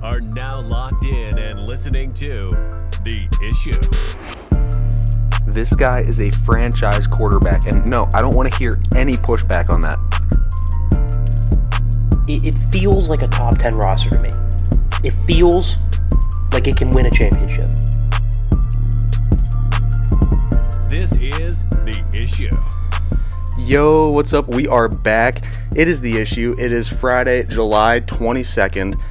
are now locked in and listening to The Issue. This guy is a franchise quarterback, and no, I don't want to hear any pushback on that. It feels like a top 10 roster to me. It feels like it can win a championship. This is The Issue. Yo, what's up? We are back. It is The Issue. It is Friday, July 22nd.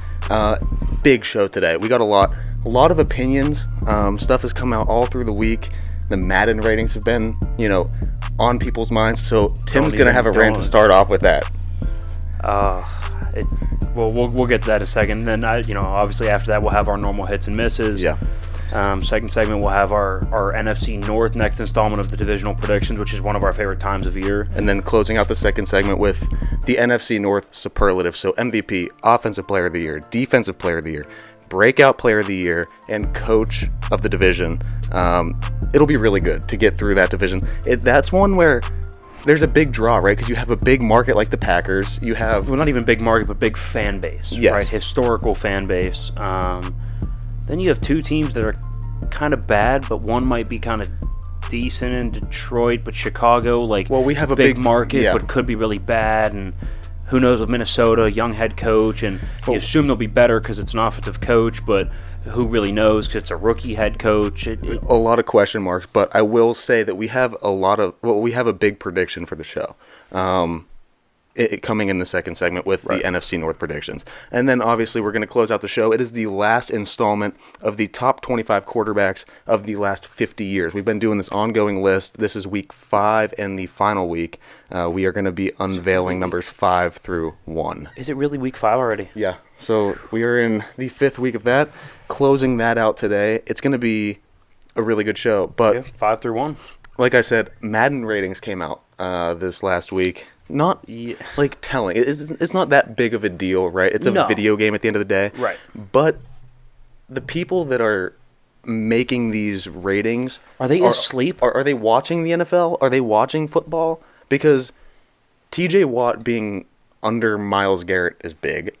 Big show today. We got a lot of opinions. Stuff has come out all through the week. The Madden ratings have been, on people's minds. So Tim's going to have a rant to start off with that. We'll get to that in a second. Then, obviously after that we'll have our normal hits and misses. Yeah. Second segment we'll have our NFC North next installment of the divisional predictions, which is one of our favorite times of year. And then closing out the second segment with the NFC North superlative. So MVP, Offensive Player of the Year, Defensive Player of the Year, Breakout Player of the Year, and Coach of the Division. It'll be really good to get through that division. That's one where there's a big draw, right? Because you have a big market like the Packers. You have... Well, not even big market, but big fan base, yes. Right? Historical fan base. Then you have two teams that are kind of bad, but one might be kind of decent in Detroit, but Chicago, we have a big market, yeah. but could be really bad. And who knows with Minnesota, young head coach, and you assume they'll be better because it's an offensive coach, but who really knows because it's a rookie head coach. A lot of question marks, but I will say that we have we have a big prediction for the show. Coming in the second segment with the NFC North predictions. And then obviously we're going to close out the show. It is the last installment of the top 25 quarterbacks of the last 50 years. We've been doing this ongoing list. This is week 5 and the final week. We are going to be unveiling numbers 5 through 1. Is it really week 5 already? Yeah. So we are in the 5th week of that. Closing that out today. It's going to be a really good show. But 5 through 1. Like I said, Madden ratings came out this last week. Not telling. It's not that big of a deal, right? It's a video game at the end of the day. Right. But the people that are making these ratings... Are they asleep? Are they watching the NFL? Are they watching football? Because TJ Watt being under Myles Garrett is big.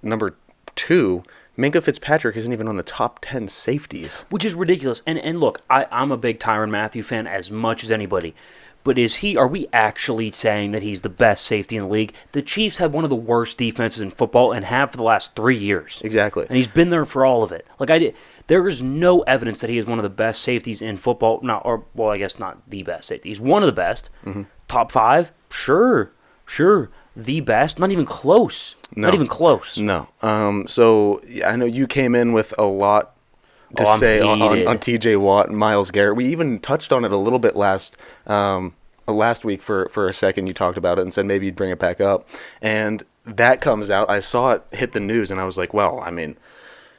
Number 2, Minkah Fitzpatrick isn't even on the top 10 safeties. Which is ridiculous. And look, I'm a big Tyrann Mathieu fan as much as anybody. But are we actually saying that he's the best safety in the league? The Chiefs have one of the worst defenses in football and have for the last 3 years. Exactly. And he's been there for all of it. There is no evidence that he is one of the best safeties in football. I guess not the best safety. He's one of the best. Mm-hmm. Top 5? Sure. The best? Not even close. No. Not even close. No. So I know you came in with a lot to say on TJ Watt and Myles Garrett. We even touched on it a little bit last week for a second. You talked about it and said maybe you'd bring it back up. And that comes out. I saw it hit the news and I was like, well, I mean,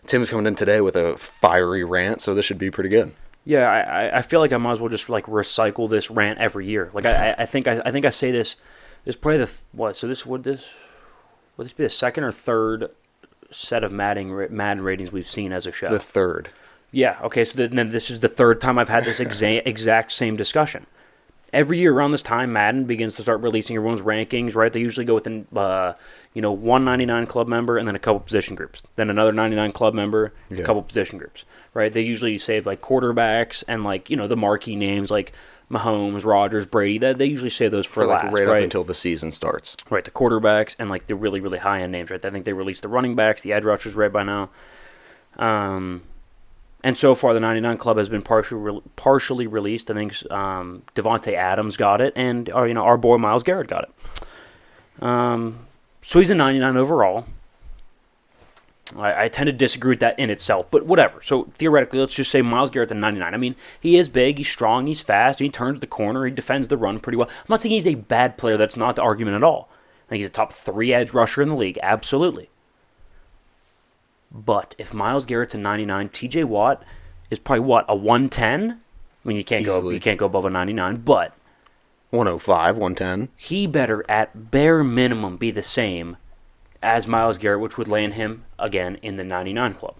Tim's coming in today with a fiery rant, so this should be pretty good. Yeah, I feel like I might as well just recycle this rant every year. I think I say this. This is probably would this be the second or third set of Madden ratings we've seen as a show? The third. Yeah, okay, so then this is the third time I've had this exact same discussion. Every year around this time, Madden begins to start releasing everyone's rankings, right? They usually go with one 99 club member and then a couple position groups. Then another 99 club member, a couple position groups, right? They usually save quarterbacks and the marquee names like Mahomes, Rodgers, Brady. They usually save those for last, right up until the season starts. Right, the quarterbacks and the really, really high-end names, right? I think they released the running backs, the edge rushers right by now. And so far, the 99 Club has been partially released. I think Devontae Adams got it, and our boy Myles Garrett got it. So he's a 99 overall. I tend to disagree with that in itself, but whatever. So theoretically, let's just say Myles Garrett's a 99. I mean, he is big, he's strong, he's fast, he turns the corner, he defends the run pretty well. I'm not saying he's a bad player. That's not the argument at all. I think he's a top 3 edge rusher in the league, absolutely. But if Myles Garrett's a 99, TJ Watt is probably a 110? I mean, you can't go above a 99, but 105, 110. He better at bare minimum be the same as Myles Garrett, which would land him again in the 99 club.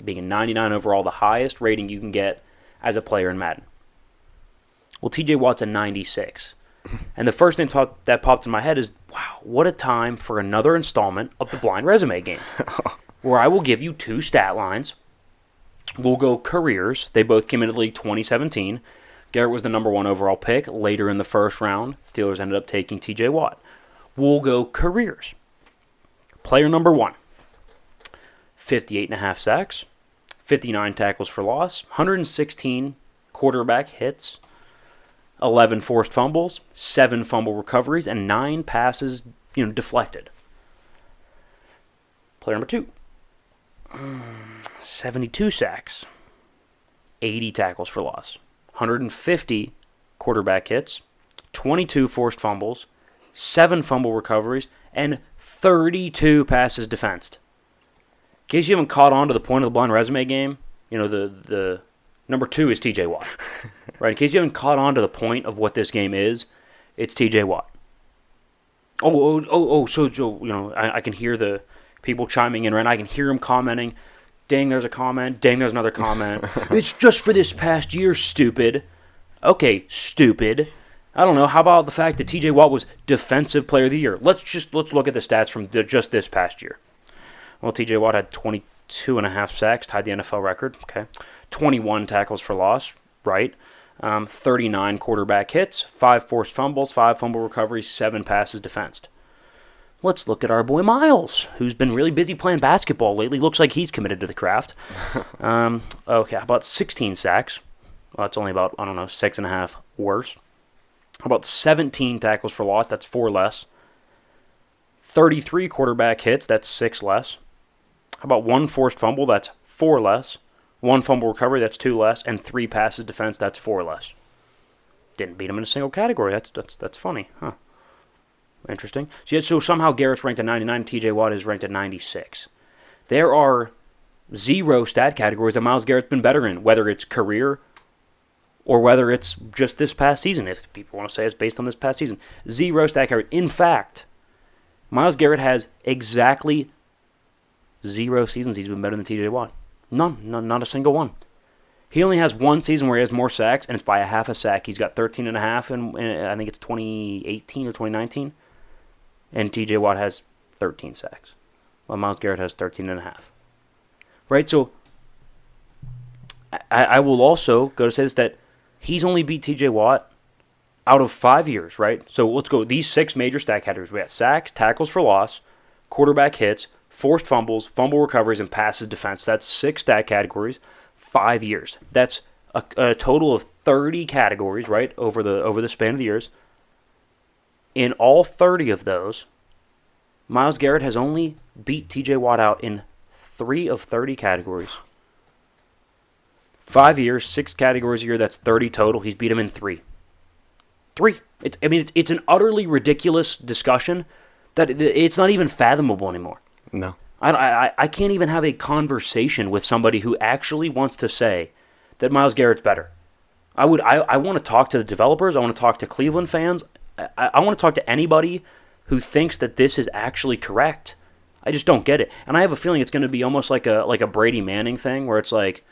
Being a 99 overall, the highest rating you can get as a player in Madden. Well, TJ Watt's a 96. And the first thing that popped in my head is, wow, what a time for another installment of the blind resume game. where I will give you 2 stat lines. We'll go careers. They both came into the league 2017. Garrett was the number 1 overall pick. Later in the first round, Steelers ended up taking T.J. Watt. We'll go careers. Player number 1, 58.5 sacks, 59 tackles for loss, 116 quarterback hits, 11 forced fumbles, 7 fumble recoveries, and 9 passes, deflected. Player number 2, 72 sacks, 80 tackles for loss, 150 quarterback hits, 22 forced fumbles, 7 fumble recoveries, and 32 passes defensed. In case you haven't caught on to the point of the blind resume game, the number 2 is T.J. Watt. Right? In case you haven't caught on to the point of what this game is, it's T.J. Watt. So I can hear the people chiming in, right? I can hear them commenting. Dang, there's a comment. Dang, there's another comment. It's just for this past year, stupid. Okay, stupid. I don't know. How about the fact that T.J. Watt was Defensive Player of the Year? Let's look at the stats from just this past year. Well, T.J. Watt had 22.5 sacks, tied the NFL record. Okay, 21 tackles for loss, right? 39 quarterback hits, 5 forced fumbles, 5 fumble recoveries, 7 passes defensed. Let's look at our boy Myles, who's been really busy playing basketball lately. Looks like he's committed to the craft. Okay, about 16 sacks. Well, that's only about, 6.5 worse. How about 17 tackles for loss? That's 4 less. 33 quarterback hits. That's 6 less. How about 1 forced fumble? That's 4 less. 1 fumble recovery. That's 2 less. And 3 passes defense. That's 4 less. Didn't beat him in a single category. That's funny, huh? Interesting. So somehow Garrett's ranked at 99. T.J. Watt is ranked at 96. There are 0 stat categories that Myles Garrett's been better in, whether it's career or whether it's just this past season, if people want to say it's based on this past season. 0 stat category. In fact, Myles Garrett has exactly 0 seasons he's been better than T.J. Watt. None, not a single one. He only has 1 season where he has more sacks, and it's by a half a sack. He's got 13.5, and I think it's 2018 or 2019. And T.J. Watt has 13 sacks, while Myles Garrett has 13.5. Right? So I will also go to say this, that he's only beat T.J. Watt out of 5 years, right? So let's go these 6 major stat categories. We got sacks, tackles for loss, quarterback hits, forced fumbles, fumble recoveries, and passes defense. That's 6 stat categories, 5 years. That's a total of 30 categories, right, over the span of the years. In all 30 of those, Myles Garrett has only beat T.J. Watt out in 3 of 30 categories. 5 years, 6 categories a year, that's 30 total. He's beat him in 3. 3. It's an utterly ridiculous discussion that it's not even fathomable anymore. No. I can't even have a conversation with somebody who actually wants to say that Myles Garrett's better. I want to talk to the developers. I want to talk to Cleveland fans. I want to talk to anybody who thinks that this is actually correct. I just don't get it. And I have a feeling it's going to be almost like a Brady Manning thing, where it's like,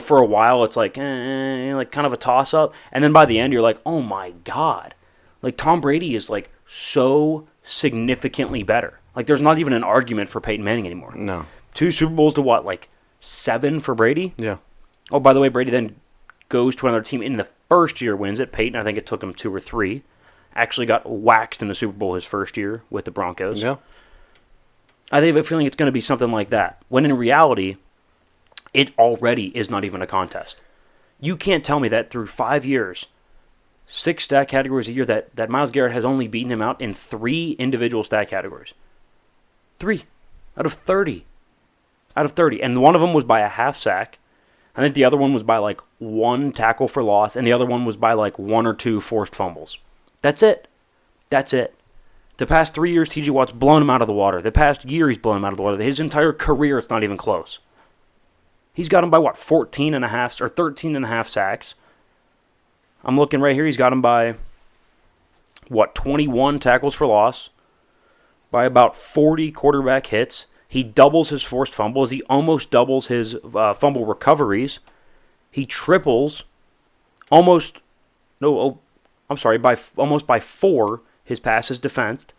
for a while it's like like kind of a toss-up. And then by the end you're like, oh my God. Like Tom Brady is like so significantly better. Like there's not even an argument for Peyton Manning anymore. No. 2 Super Bowls to what, like 7 for Brady? Yeah. Oh, by the way, Brady then goes to another team in the first year, wins it. Peyton, I think it took him 2 or 3. Actually got waxed in the Super Bowl his first year with the Broncos. Yeah. I have a feeling it's going to be something like that. When in reality, it already is not even a contest. You can't tell me that through 5 years, 6 stat categories a year, that Myles Garrett has only beaten him out in 3 individual stat categories. 3 out of 30. Out of 30. And one of them was by a half sack. I think the other one was by like 1 tackle for loss, and the other one was by like 1 or 2 forced fumbles. That's it. That's it. The past 3 years, T.J. Watt's blown him out of the water. The past year, he's blown him out of the water. His entire career, it's not even close. He's got him by, 14 and a half or 13 and a half sacks. I'm looking right here. He's got him by, 21 tackles for loss, by about 40 quarterback hits. He doubles his forced fumbles. He almost doubles his fumble recoveries. He triples almost by 4 his passes defensed.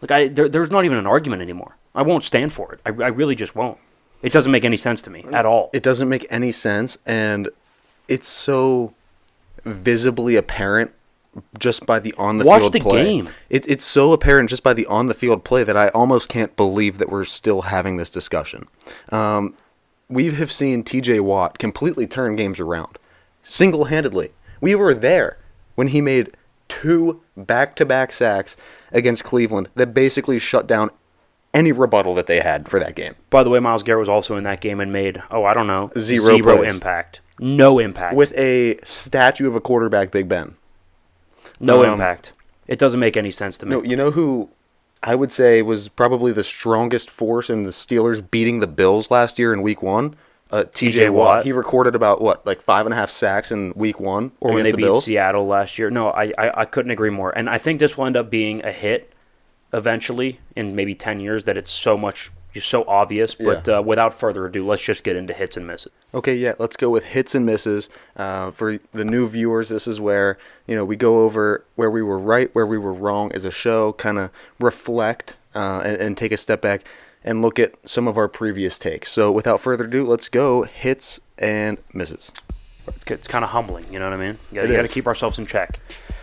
Like there's not even an argument anymore. I won't stand for it. I really just won't. It doesn't make any sense to me at all. It doesn't make any sense, and it's so visibly apparent just by the on-the-field play. Watch the game. It's so apparent just by the on-the-field play that I almost can't believe that we're still having this discussion. We have seen T.J. Watt completely turn games around, single-handedly. We were there when he made 2 back-to-back sacks against Cleveland that basically shut down any rebuttal that they had for that game. By the way, Myles Garrett was also in that game and made, zero plays. Impact. No impact. With a statue of a quarterback, Big Ben. No impact. It doesn't make any sense to me. No, you know who I would say was probably the strongest force in the Steelers beating the Bills last year in Week 1? T.J. Watt. He recorded about, 5.5 sacks in Week 1 or when they beat Bills? Seattle last year. No, I couldn't agree more. And I think this will end up being a hit eventually in maybe 10 years that it's so obvious. But without further ado, let's just get into hits and misses. Okay, yeah, let's go with hits and misses. For the new viewers, this is where we go over where we were right, where we were wrong as a show, kind of reflect and take a step back and look at some of our previous takes. So without further ado, let's go hits and misses. It's kind of humbling, you know what I mean? You got to keep ourselves in check.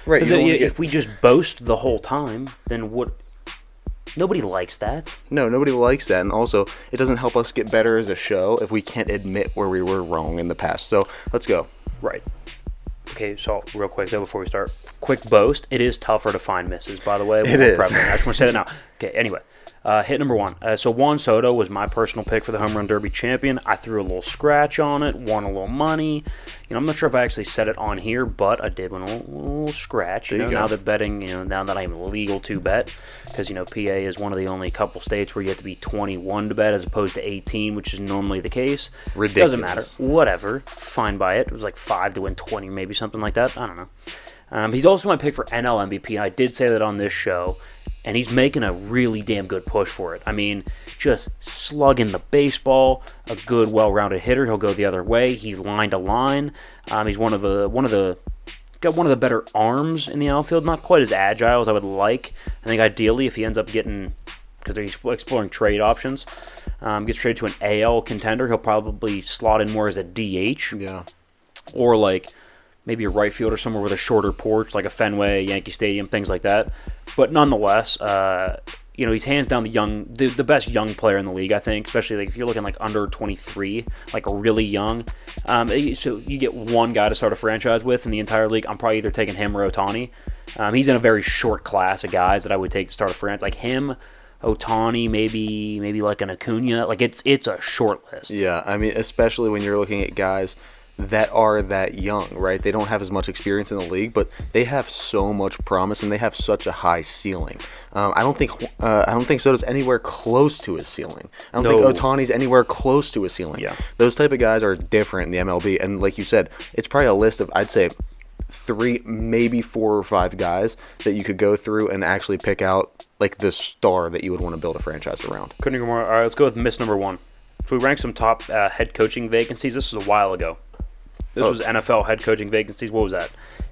Right. If we just boast the whole time, then what? Nobody likes that. No, nobody likes that. And also, it doesn't help us get better as a show if we can't admit where we were wrong in the past. So, let's go. Right. Okay, so real quick, though, before we start, quick boast. It is tougher to find misses, by the way. It is. I just want to say that now. Okay, anyway. Hit number 1. So Juan Soto was my personal pick for the Home Run Derby champion. I threw a little scratch on it, won a little money. I'm not sure if I actually said it on here, but I did win a little scratch. Now that betting, now that I'm legal to bet, because PA is one of the only couple states where you have to be 21 to bet as opposed to 18, which is normally the case. Ridiculous. Doesn't matter. Whatever. Fine by it. It was like 5 to win 20, maybe something like that. I don't know. He's also my pick for NL MVP, and I did say that on this show. And he's making a really damn good push for it. I mean, just slugging the baseball, a good, well-rounded hitter. He'll go the other way. He's line to line. He's got one of the better arms in the outfield. Not quite as agile as I would like. I think ideally, if he ends up getting, because they're exploring trade options, gets traded to an AL contender, he'll probably slot in more as a DH. Yeah. Or maybe a right fielder somewhere with a shorter porch, like a Fenway, Yankee Stadium, things like that. But nonetheless, he's hands down the best young player in the league, I think, especially if you're looking under 23, really young. So you get one guy to start a franchise with in the entire league. I'm probably either taking him or Ohtani. He's in a very short class of guys that I would take to start a franchise. Like him, Ohtani, maybe like an Acuna. It's a short list. Yeah, I mean, especially when you're looking at guys that are that young, right? They don't have as much experience in the league, but they have so much promise and they have such a high ceiling. I don't think Soto's anywhere close to his ceiling. I don't think Ohtani's anywhere close to his ceiling. Yeah. Those type of guys are different in the MLB, and like you said, it's probably a list of, I'd say, 3, maybe 4 or 5 guys that you could go through and actually pick out the star that you would want to build a franchise around. Couldn't agree more. All right, let's go with miss number 1. So we ranked some top head coaching vacancies. This was a while ago. This was NFL head coaching vacancies. What was that?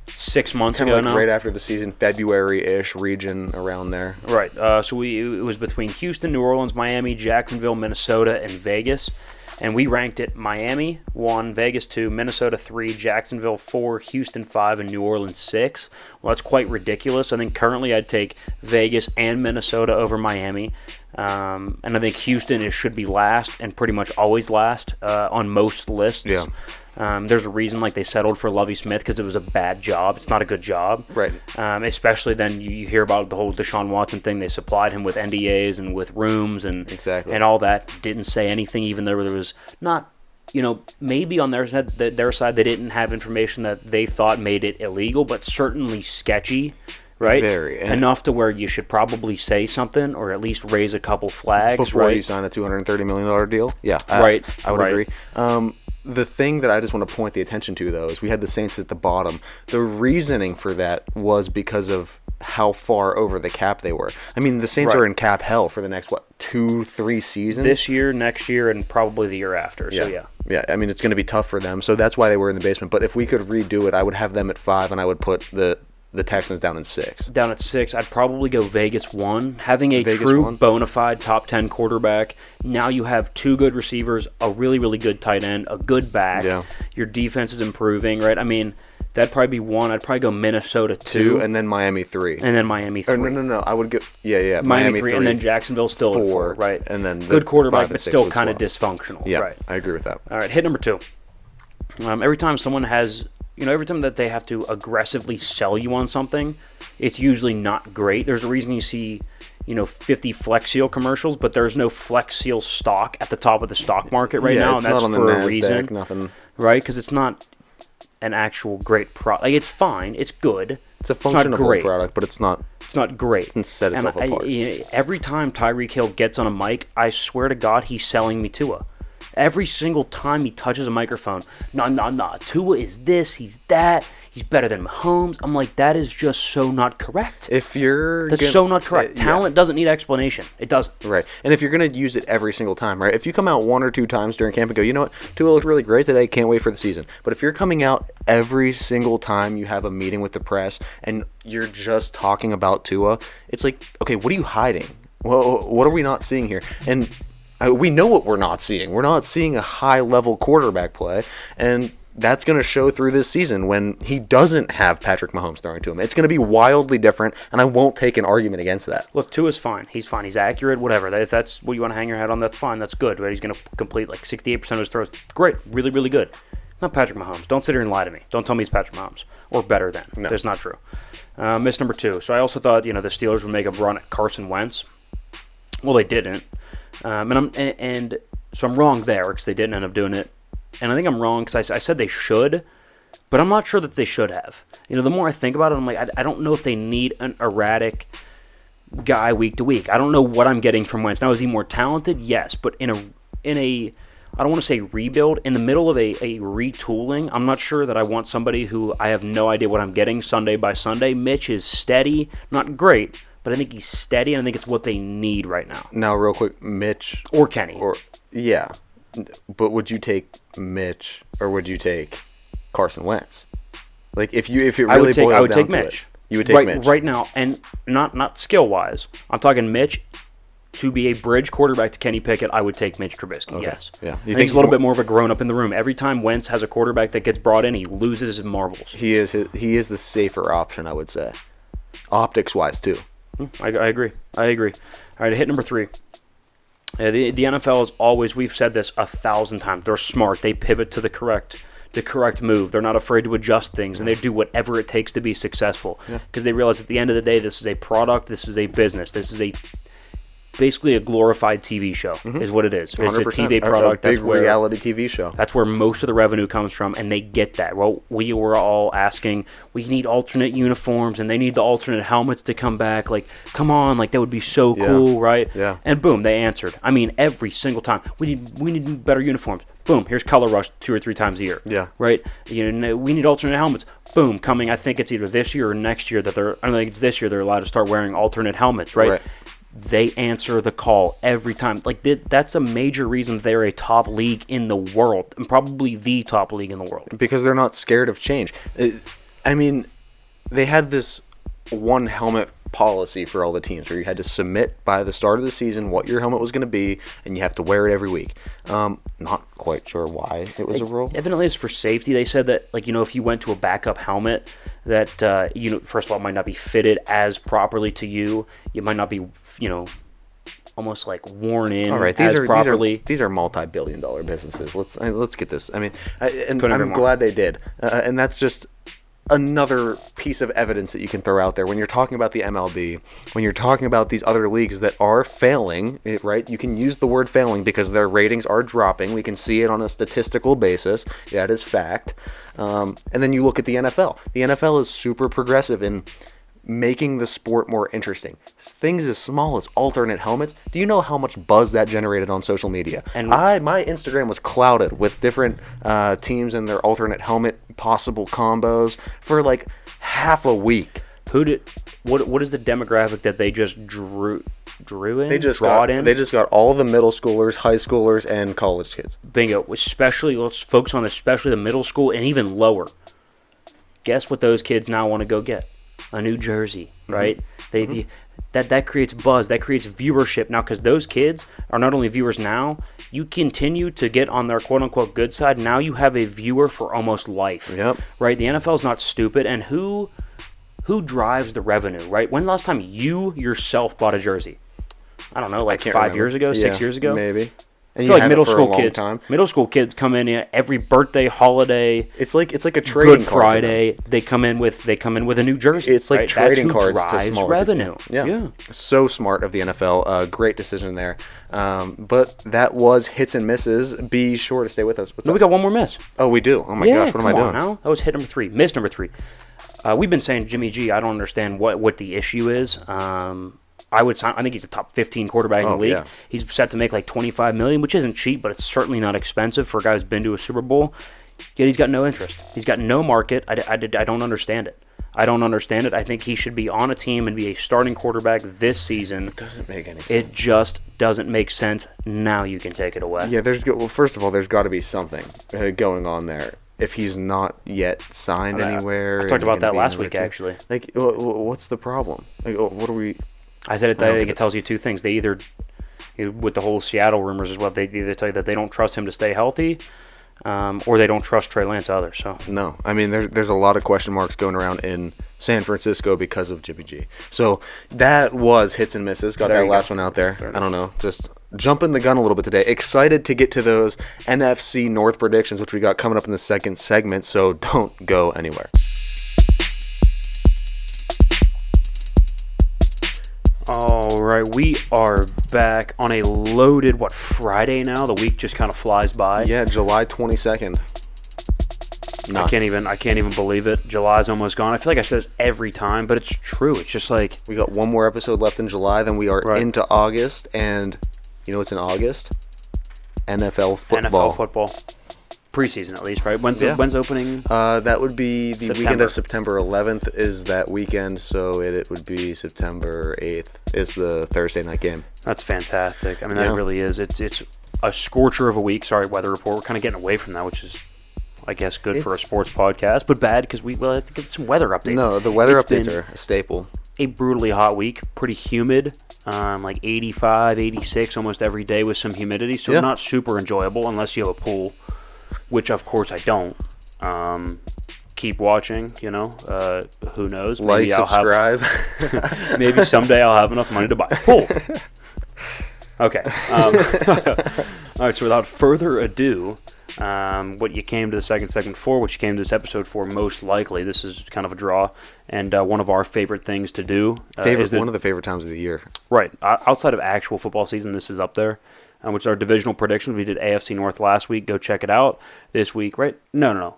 6 months ago now? Right after the season, February-ish region around there. Right. So it was between Houston, New Orleans, Miami, Jacksonville, Minnesota, and Vegas. And we ranked it Miami 1, Vegas 2, Minnesota 3, Jacksonville 4, Houston 5, and New Orleans 6. Well, that's quite ridiculous. I think currently I'd take Vegas and Minnesota over Miami. And I think Houston should be last and pretty much always last on most lists. Yeah. There's a reason they settled for Lovie Smith because it was a bad job. It's not a good job. Right. Especially then you hear about the whole Deshaun Watson thing. They supplied him with NDAs and with rooms and exactly. and all that. Didn't say anything even though there was not, maybe on their side they didn't have information that they thought made it illegal, but certainly sketchy. Right? Very. Enough to where you should probably say something or at least raise a couple flags. Before right? you sign a $230 million deal. Yeah. Right. I would agree. The thing that I just want to point the attention to, though, is we had the Saints at the bottom. The reasoning for that was because of how far over the cap they were. I mean, the Saints are in cap hell for the next, 2-3 seasons? This year, next year, and probably the year after. So, yeah. Yeah, I mean, it's going to be tough for them. So that's why they were in the basement. But if we could redo it, I would have them at 5, and I would put the the Texans down in 6. Down at 6, I'd probably go Vegas 1. Having a Vegas true 1? bona fide top 10 quarterback. Now you have 2 good receivers, a really, really good tight end, a good back. Yeah. Your defense is improving, right? I mean, that'd probably be 1. I'd probably go Minnesota 2. And then Miami 3. And then Miami 3. Or no. I would go, Miami 3. And then Jacksonville still at 4, right? And then good quarterback, but 5 and 6 still would kind of swap. dysfunctional. Yeah, right. I agree with that. All right, hit number 2. Every time someone has, every time that they have to aggressively sell you on something, it's usually not great. There's a reason you see, 50 Flex Seal commercials, but there's no Flex Seal stock at the top of the stock market right now, and that's not on for the a NASDAQ, reason, nothing. right? Because it's not an actual great product. Like, it's fine, it's good. It's a functional product, but it's not. It's not great. It set itself apart. Every time Tyreek Hill gets on a mic, I swear to God, he's selling me Tua. Every single time he touches a microphone, nah, Tua is this, he's that, he's better than Mahomes. I'm like, that is just so not correct. That's so not correct. Talent doesn't need explanation. It doesn't. Right. And if you're going to use it every single time, right? If you come out 1 or 2 times during camp and go, you know what, Tua looked really great today, can't wait for the season. But if you're coming out every single time you have a meeting with the press and you're just talking about Tua, it's like, okay, what are you hiding? Well, what are we not seeing here? And we know what we're not seeing. We're not seeing a high-level quarterback play, and that's going to show through this season when he doesn't have Patrick Mahomes throwing to him. It's going to be wildly different, and I won't take an argument against that. Look, Tua's fine. He's fine. He's accurate, whatever. If that's what you want to hang your hat on, that's fine. That's good. Right? He's going to complete like 68% of his throws. Great. Really, really good. Not Patrick Mahomes. Don't sit here and lie to me. Don't tell me he's Patrick Mahomes. Or better than. No. That's not true. Miss number 2. So I also thought, the Steelers would make a run at Carson Wentz. Well, they didn't. So I'm wrong there because they didn't end up doing it. And I think I'm wrong because I said they should, but I'm not sure that they should have. The more I think about it, I'm like, I don't know if they need an erratic guy week to week. I don't know what I'm getting from Wentz. Now, is he more talented? Yes, but in a I don't want to say rebuild, in the middle of a retooling, I'm not sure that I want somebody who I have no idea what I'm getting Sunday by Sunday. Mitch is steady, not great, but I think he's steady, and I think it's what they need right now. Now, real quick, Mitch. Or Kenny. Yeah. But would you take Mitch or would you take Carson Wentz? Like, if it really boils down to it. I would take Mitch. You would take Mitch. Right now, and not skill-wise. I'm talking Mitch. To be a bridge quarterback to Kenny Pickett, I would take Mitch Trubisky, okay. yes. Yeah. I think he's a little bit more of a grown-up in the room. Every time Wentz has a quarterback that gets brought in, he loses his marbles. He is the safer option, I would say. Optics-wise, too. I agree. All right, hit number 3. The NFL is always, we've said this 1,000 times, they're smart. They pivot to the correct move. They're not afraid to adjust things, and they do whatever it takes to be successful. Because they realize at the end of the day, this is a product, this is a business, this is basically a glorified TV show is what it is. It's a TV product. A big reality TV show. That's where most of the revenue comes from, and they get that. Well, we were all asking, we need alternate uniforms, and they need the alternate helmets to come back. Like, come on, like that would be so cool, right? Yeah. And boom, they answered. I mean, every single time, we need better uniforms. Boom, here's Color Rush 2 or 3 times a year. Yeah. Right? We need alternate helmets. Boom, coming, I think it's either this year or next year I think it's this year they're allowed to start wearing alternate helmets, right? They answer the call every time. Like, that's a major reason they're a top league in the world, and probably the top league in the world. Because they're not scared of change. I mean, they had this one helmet policy for all the teams where you had to submit by the start of the season what your helmet was going to be, and you have to wear it every week. Not quite sure why it was a rule. Evidently, it's for safety. They said that, like, if you went to a backup helmet, that first of all, it might not be fitted as properly to you. It might not be, almost like worn in. All right, these are multi-billion-dollar businesses. Let's get this. I mean, I'm glad they did, and that's just another piece of evidence that you can throw out there when you're talking about the MLB, when you're talking about these other leagues that are failing, right? You can use the word failing because their ratings are dropping. We can see it on a statistical basis. That is fact. And then you look at the NFL. The NFL is super progressive in making the sport more interesting. Things as small as alternate helmets. Do you know how much buzz that generated on social media? And my Instagram was clouded with different teams and their alternate helmet possible combos for like half a week. What is the demographic that they just drew in? They just got all the middle schoolers, high schoolers, and college kids. Bingo. Let's focus on especially the middle school and even lower. Guess what those kids now want to go get? a new jersey, right? That creates buzz, that creates viewership now, because those kids are not only viewers now. You continue to get on their quote unquote good side. Now you have a viewer for almost life. Yep. Right. The NFL is not stupid, and who drives the revenue? Right. When's the last time you yourself bought a jersey? I don't know, like 5 years ago, 6 years ago, maybe. I feel like middle school kids come in every birthday, holiday. It's like a trading Good Friday. They come in with a new jersey. It's like trading cards to drives smaller revenue. People. Yeah. So smart of the NFL. Great decision there. But that was hits and misses. Be sure to stay with us. We got one more miss. Oh, we do. Oh my gosh, what am I doing? Now that was hit number 3. Miss number 3. We've been saying Jimmy G. I don't understand what the issue is. I think he's a top 15 quarterback in the league. Yeah. He's set to make like $25 million, which isn't cheap, but it's certainly not expensive for a guy who's been to a Super Bowl. Yet he's got no interest. He's got no market. I don't understand it. I don't understand it. I think he should be on a team and be a starting quarterback this season. It doesn't make any sense. It just doesn't make sense. Now you can take it away. Yeah, first of all, there's got to be something going on there. If he's not yet signed anywhere. I talked about that last week, actually. Like, what's the problem? Like, what are we... I said I think it tells you two things. They either, with the whole Seattle rumors as well, they either tell you that they don't trust him to stay healthy, or they don't trust Trey Lance either. So no, I mean there's a lot of question marks going around in San Francisco because of Jimmy G. So that was hits and misses. Got that last one out there. I don't know, just jumping the gun a little bit today. Excited to get to those NFC North predictions, which we got coming up in the second segment. So don't go anywhere. All right, we are back on a loaded, Friday now? The week just kind of flies by. Yeah, July 22nd. I can't even believe it. July's almost gone. I feel like I say this every time, but it's true. It's just like... We got one more episode left in July, then we are into August, and you know what's in August? NFL football. Preseason, at least, right? When's opening? That would be the September. Weekend of September 11th is that weekend, so it would be September 8th is the Thursday night game. That's fantastic. I mean, that really is. It's a scorcher of a week. Sorry, weather report. We're kind of getting away from that, which is, I guess, good for a sports podcast, but bad because we have to get some weather updates. No, the weather updates are a staple. A brutally hot week, pretty humid, like 85, 86 almost every day with some humidity, so not super enjoyable unless you have a pool. Which, of course, I don't. Keep watching, who knows? Maybe subscribe. Maybe someday I'll have enough money to buy a pool. Okay. All right, so without further ado, what you came to the second segment for, what you came to this episode for, most likely, this is kind of a draw, and one of our favorite things to do. One of the favorite times of the year. Right. Outside of actual football season, this is up there. Which is our divisional predictions. We did AFC North last week. Go check it out. This week, right? No.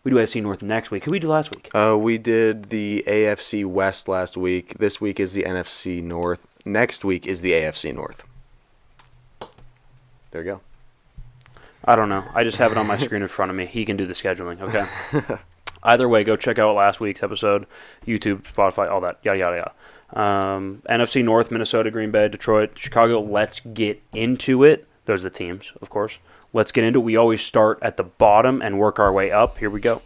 We do AFC North next week. Who did we do last week? We did the AFC West last week. This week is the NFC North. Next week is the AFC North. There you go. I don't know. I just have it on my screen in front of me. He can do the scheduling, okay? Either way, go check out last week's episode. YouTube, Spotify, all that. Yada, yada, yada. NFC North, Minnesota, Green Bay, Detroit, Chicago. Let's get into it. Those are the teams, of course. Let's get into it. We always start at the bottom and work our way up. Here we go.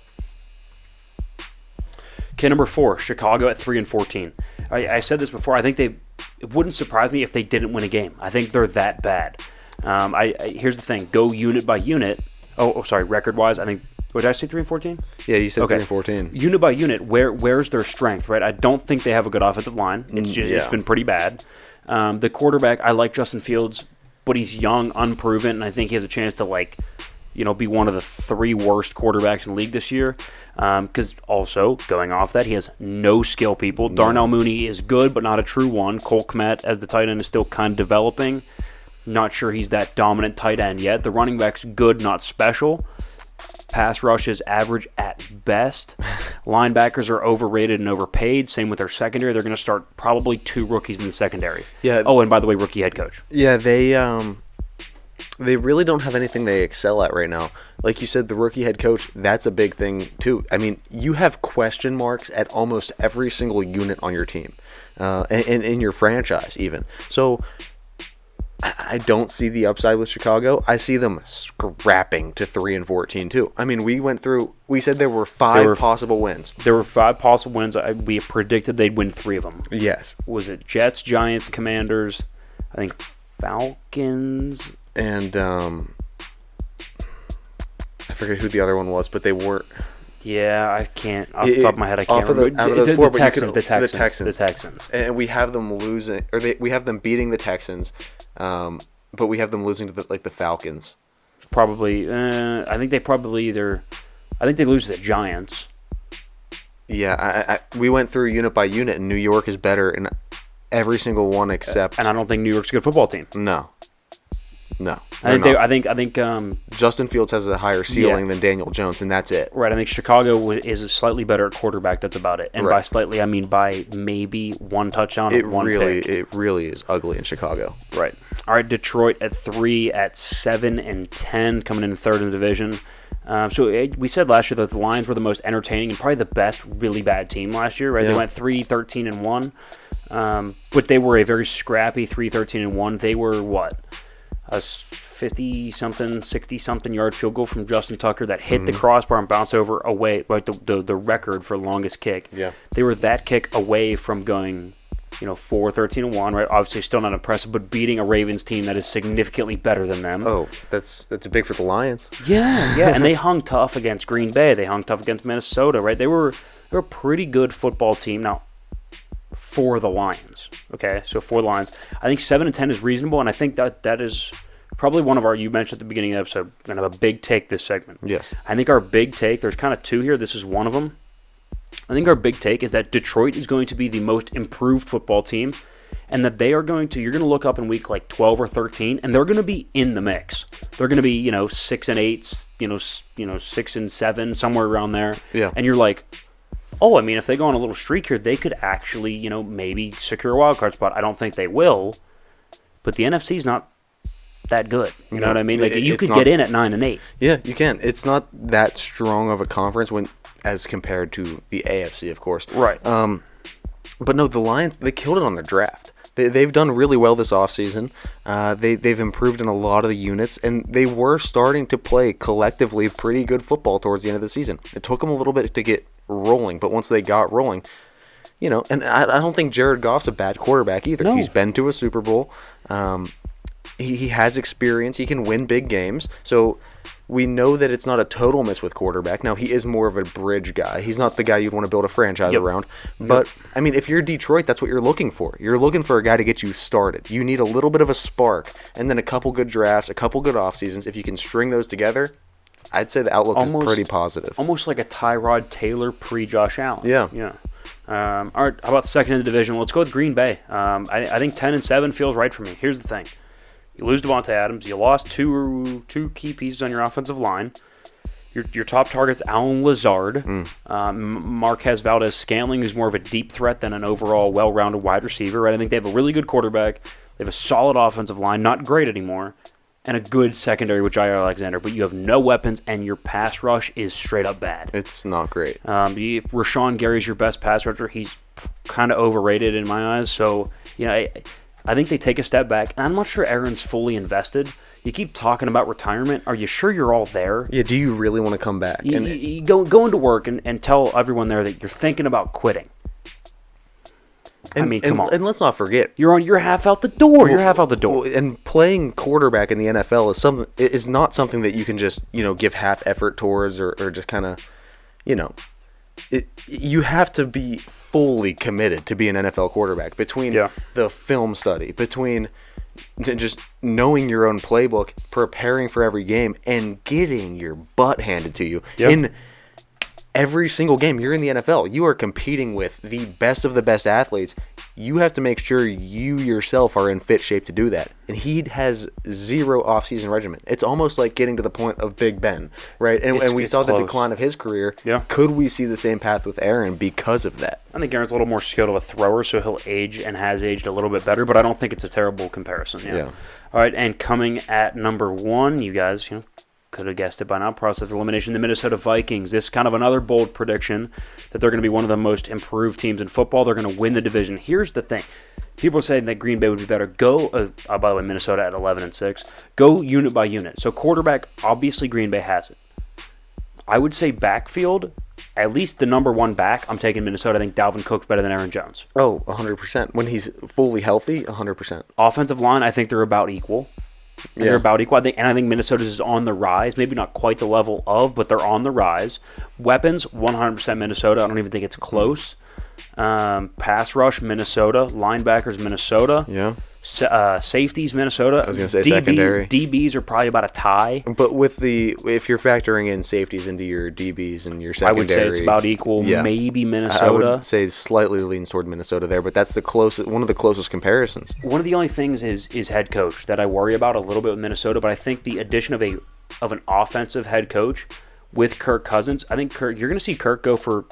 Okay, number 4, Chicago at 3-14. I said this before. I think it wouldn't surprise me if they didn't win a game. I think they're that bad. Here's the thing. Go unit by unit. Oh, sorry. Record-wise, I think. What did I say, 3-14? Yeah, you said 3-14. Unit by unit, where's their strength, right? I don't think they have a good offensive line. It's been pretty bad. The quarterback, I like Justin Fields, but he's young, unproven, and I think he has a chance to, be one of the 3 worst quarterbacks in the league this year. Because also, going off that, he has no skill people. Darnell Mooney is good, but not a true one. Cole Kmet, as the tight end, is still kind of developing. Not sure he's that dominant tight end yet. The running back's good, not special. Pass rush is average at best. Linebackers are overrated and overpaid. Same with their secondary. They're going to start probably 2 rookies in the secondary. Yeah. Oh, and by the way, rookie head coach. Yeah, they really don't have anything they excel at right now. Like you said, the rookie head coach, that's a big thing too. I mean, you have question marks at almost every single unit on your team, and in your franchise even. So I don't see the upside with Chicago. I see them scrapping to 3-14 too. I mean, we said there were five possible wins. There were 5 possible wins. We predicted they'd win 3 of them. Yes. Was it Jets, Giants, Commanders, I think Falcons, and I forget who the other one was, but they weren't. Yeah, I can't. Off the top of my head, I can't remember. Out of those four, the Texans. And we have them losing, we have them beating the Texans, but we have them losing to the Falcons. Probably. I think they lose to the Giants. Yeah, we went through unit by unit, and New York is better in every single one except. And I don't think New York's a good football team. No. I think Justin Fields has a higher ceiling than Daniel Jones, and that's it. Right. I think Chicago is slightly better at quarterback. That's about it. And right. by slightly, I mean by maybe 1 touchdown and 1 pick. It really is ugly in Chicago. Right. All right. Detroit at 3 at 7-10, coming in third in the division. So we said last year that the Lions were the most entertaining and probably the best really bad team last year. Right. Yeah. They went 3-13-1. But they were a very scrappy 3-13-1. They were what? A 50-something, 60-something yard field goal from Justin Tucker that hit the crossbar and bounced over away, like the record for longest kick. Yeah. They were that kick away from going, 4-13-1, right? Obviously still not impressive, but beating a Ravens team that is significantly better than them. Oh, that's big for the Lions. Yeah, and they hung tough against Green Bay. They hung tough against Minnesota, right? They were a pretty good football team. Now, for the Lions, okay? So for the Lions, I think 7-10 is reasonable, and I think that is probably one of our, you mentioned at the beginning of the episode, we're going to have a big take this segment. Yes. I think our big take, there's kind of 2 here. This is one of them. I think our big take is that Detroit is going to be the most improved football team, and that you're going to look up in week like 12 or 13, and they're going to be in the mix. They're going to be, 6-8, 6-7, somewhere around there. Yeah. And you're like, oh, I mean, if they go on a little streak here, they could actually, maybe secure a wild card spot. I don't think they will, but the NFC is not that good. You know what I mean? Like you could get in at 9-8. Yeah, you can. It's not that strong of a conference as compared to the AFC, of course. Right. But no, the Lions, they killed it on their draft. They've done really well this offseason. They've improved in a lot of the units, and they were starting to play collectively pretty good football towards the end of the season. It took them a little bit to get rolling, but once they got rolling, and I don't think Jared Goff's a bad quarterback either. No. He's been to a Super Bowl. He has experience. He can win big games. So we know that it's not a total miss with quarterback. Now, he is more of a bridge guy. He's not the guy you'd want to build a franchise around. But, I mean, if you're Detroit, that's what you're looking for. You're looking for a guy to get you started. You need a little bit of a spark, and then a couple good drafts, a couple good off seasons. If you can string those together, I'd say the outlook is pretty positive. Almost like a Tyrod Taylor pre-Josh Allen. Yeah. All right, how about second in the division? Let's go with Green Bay. I think 10-7 feels right for me. Here's the thing. You lose Devontae Adams. You lost two key pieces on your offensive line. Your top target's Alan Lazard. Marquez Valdez-Scantling, who's more of a deep threat than an overall well-rounded wide receiver. Right? I think they have a really good quarterback. They have a solid offensive line, not great anymore, and a good secondary with Jair Alexander. But you have no weapons, and your pass rush is straight up bad. It's not great. If Rashawn Gary's your best pass rusher, he's kind of overrated in my eyes. So, I think they take a step back, and I'm not sure Aaron's fully invested. You keep talking about retirement. Are you sure you're all there? Yeah, do you really want to come back? You go into work and tell everyone there that you're thinking about quitting. Come on. And let's not forget, You're half out the door. You're half out the door. And playing quarterback in the NFL is not something that you can just, give half effort towards or just kind of, you have to be fully committed to be an NFL quarterback between the film study, between just knowing your own playbook, preparing for every game, and getting your butt handed to you. In every single game, you're in the NFL. You are competing with the best of the best athletes. You have to make sure you yourself are in fit shape to do that. And he has zero off-season regimen. It's almost like getting to the point of Big Ben, right? And we saw the decline of his career. Yeah. Could we see the same path with Aaron because of that? I think Aaron's a little more skilled of a thrower, so he'll age and has aged a little bit better, but I don't think it's a terrible comparison. Yeah. All right, and coming at number 1, you guys, could have guessed it by now, process of elimination, the Minnesota Vikings. This is kind of another bold prediction that they're going to be one of the most improved teams in football. They're going to win the division. Here's the thing. People are saying that Green Bay would be better. Go, by the way, Minnesota at 11-6. Go unit by unit. So quarterback, obviously Green Bay has it. I would say backfield, at least the number one back, I'm taking Minnesota. I think Dalvin Cook's better than Aaron Jones. Oh, 100%. When he's fully healthy, 100%. Offensive line, I think they're about equal. They're about equal. I think Minnesota's is on the rise. Maybe not quite the level of, but they're on the rise. Weapons, 100% Minnesota. I don't even think it's close. Pass rush, Minnesota. Linebackers, Minnesota. Yeah. Safeties, Minnesota. I was going to say secondary. DBs are probably about a tie. But if you're factoring in safeties into your DBs and your secondary, I would say it's about equal. Yeah. Maybe Minnesota. I would say slightly leans toward Minnesota there, but that's one of the closest comparisons. One of the only things is head coach that I worry about a little bit with Minnesota, but I think the addition of an offensive head coach with Kirk Cousins, I think you're going to see Kirk go for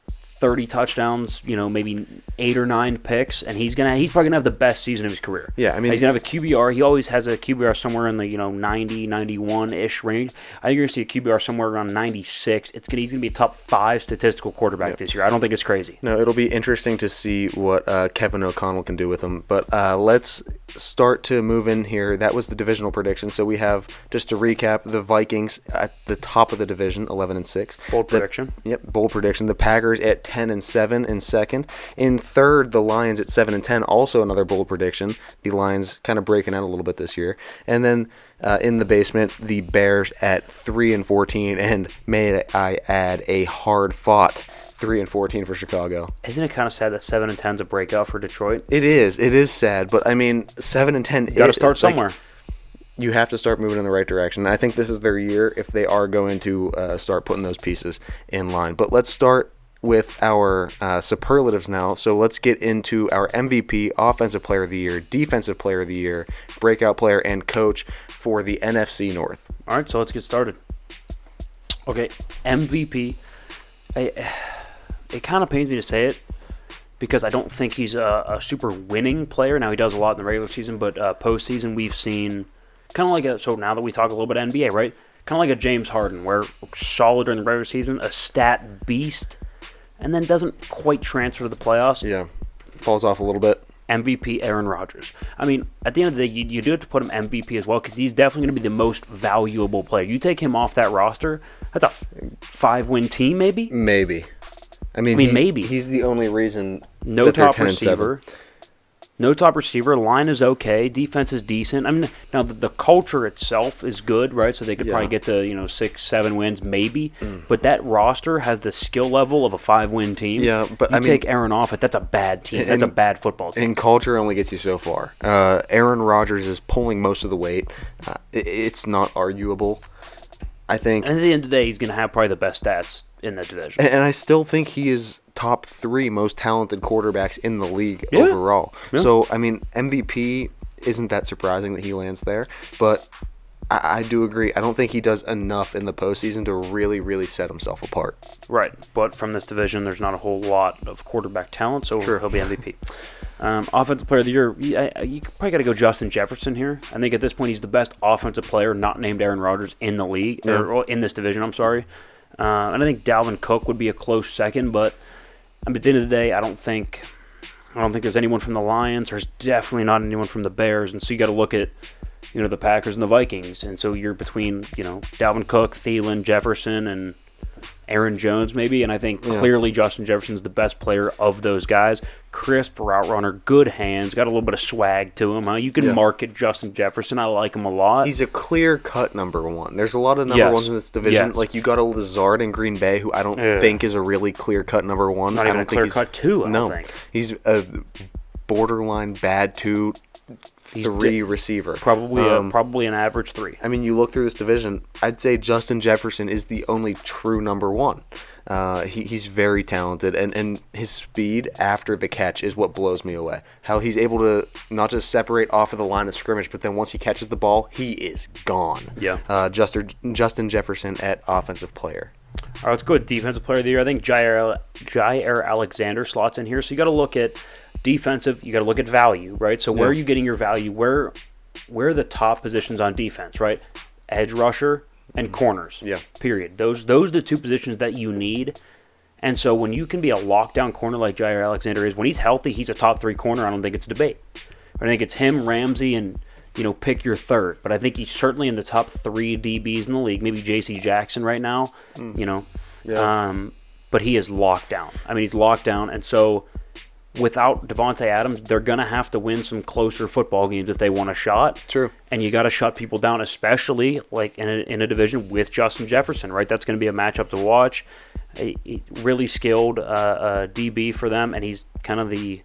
30 touchdowns, maybe 8 or 9 picks, and he's probably gonna have the best season of his career. Yeah, I mean, he's gonna have a QBR. He always has a QBR somewhere in the 90, 91-ish range. I think you're gonna see a QBR somewhere around 96. He's gonna be a top 5 statistical quarterback this year. I don't think it's crazy. No, it'll be interesting to see what Kevin O'Connell can do with him. But let's start to move in here. That was the divisional prediction. So we have, just to recap, the Vikings at the top of the division, 11-6. Bold prediction. Bold prediction. The Packers at 10-7 in second. In third, the Lions at 7-10. Also another bold prediction. The Lions kind of breaking out a little bit this year. And then in the basement, the Bears at 3-14. And may I add, a hard-fought 3-14 for Chicago. Isn't it kind of sad that 7-10 is a breakout for Detroit? It is. It is sad. But I mean, 7-10. You got to start somewhere. You have to start moving in the right direction. I think this is their year if they are going to start putting those pieces in line. But let's start with our superlatives now. So let's get into our MVP, Offensive Player of the Year, Defensive Player of the Year, Breakout Player, and Coach for the NFC North. All right, so let's get started. Okay, MVP. It kind of pains me to say it because I don't think he's a super winning player. Now, he does a lot in the regular season, but postseason we've seen kind of like so now that we talk a little bit of NBA, right? Kind of like a James Harden, where solid during the regular season, a stat beast, and then doesn't quite transfer to the playoffs. Yeah, falls off a little bit. MVP Aaron Rodgers. I mean, at the end of the day, you do have to put him MVP as well because he's definitely going to be the most valuable player. You take him off that roster, that's a 5-win team maybe? Maybe. I mean, maybe. He's the only reason no that top they're 10-7. receiver. No top receiver. Line is okay. Defense is decent. I mean, now the culture itself is good, right? So they could probably get to 6-7 wins, maybe. But that roster has the skill level of a 5-win team. Yeah, but you take Aaron off it. That's a bad team. That's a bad football team. And culture only gets you so far. Aaron Rodgers is pulling most of the weight. It's not arguable. I think. And at the end of the day, he's going to have probably the best stats in that division. And I still think he is top 3 most talented quarterbacks in the league overall. Yeah. So, I mean, MVP isn't that surprising that he lands there, but I do agree. I don't think he does enough in the postseason to really, really set himself apart. Right, but from this division, there's not a whole lot of quarterback talent, so he'll be MVP. Offensive Player of the Year, you probably got to go Justin Jefferson here. I think at this point he's the best offensive player not named Aaron Rodgers in the league, or in this division, I'm sorry. And I think Dalvin Cook would be a close second, but at the end of the day, I don't think there's anyone from the Lions. There's definitely not anyone from the Bears, and so you got to look at the Packers and the Vikings, and so you're between Dalvin Cook, Thielen, Jefferson, and Aaron Jones maybe, and I think clearly Justin Jefferson's the best player of those guys. Crisp route runner, good hands, got a little bit of swag to him. Huh? You can market Justin Jefferson. I like him a lot. He's a clear-cut number one. There's a lot of number ones in this division. Yes. Like you got a Lazard in Green Bay, who I don't think is a really clear-cut number one. Not even a clear-cut 2, I don't think. He's a borderline bad 2, 3 receiver. Probably an average 3. I mean, you look through this division, I'd say Justin Jefferson is the only true number one. He's very talented, and his speed after the catch is what blows me away. How he's able to not just separate off of the line of scrimmage, but then once he catches the ball, he is gone. Yeah. Justin Jefferson at Offensive Player. All right, let's go with Defensive Player of the Year. I think Jair Alexander slots in here. So you got to look at defensive. You got to look at value, right? So where are you getting your value? Where are the top positions on defense, right? Edge rusher and corners. Yeah. Period. Those are the 2 positions that you need. And so when you can be a lockdown corner like Jair Alexander is, when he's healthy, he's a top 3 corner. I don't think it's a debate. I think it's him, Ramsey, and pick your third. But I think he's certainly in the top 3 DBs in the league. Maybe J.C. Jackson right now. But he is locked down. I mean, he's locked down, and so without Devontae Adams, they're going to have to win some closer football games if they want a shot. True. And you got to shut people down, especially like in a division with Justin Jefferson, right? That's going to be a matchup to watch. A really skilled DB for them, and he's kind of the